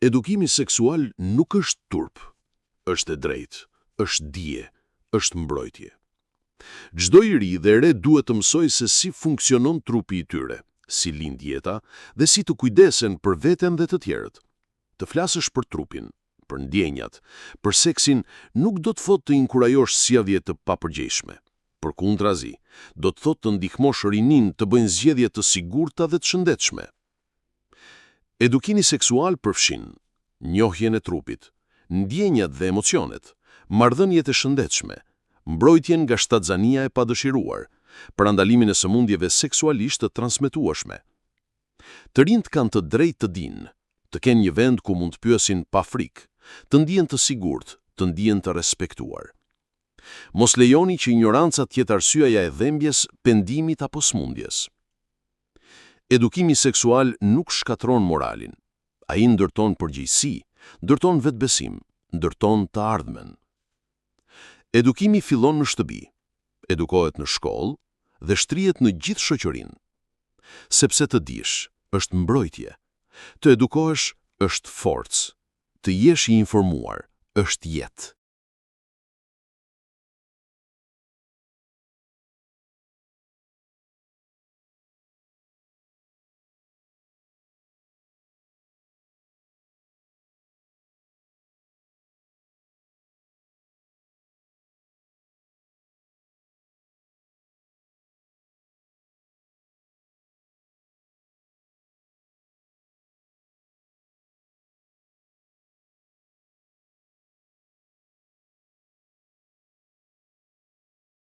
Edukimi seksual nuk është turp, është e drejtë, është dije, është mbrojtje. Çdo i ri dhe re duhet të mësojë se si funksionon trupi i tyre, si lind jeta dhe si të kujdesen për veten dhe të tjerët. Të flasësh për trupin, për ndjenjat, për seksin nuk do të thotë të inkurajosh sjellje të papërgjegjshme. Përkundrazi, do të thotë të ndihmosh rinin të bëjnë zgjedhje të sigurta dhe të shëndetshme. Edukimi seksual përfshin njohjen e trupit, ndjenjat dhe emocionet, marrëdhëniet e shëndetshme, mbrojtjen nga shtatzania e padëshiruar, parandalimin e sëmundjeve seksualisht të transmetueshme. Të rinjt kanë të drejtë të dinë, të kenë një vend ku mund të pyesin pa frikë, të ndihen të sigurt, të ndihen të respektuar. Mos lejoni që ignoranca të jetë arsyeja e dhembjes, pendimit apo smundjes. Edukimi seksual nuk shkatron moralin. Ai ndërton përgjegjësi, ndërton vetbesim, ndërton të ardhmen. Edukimi fillon në shtëpi, edukohet në shkollë dhe shtrihet në gjithë shoqërinë. Sepse të dish është mbrojtje, të edukohesh është forcë, të jesh i informuar është jetë.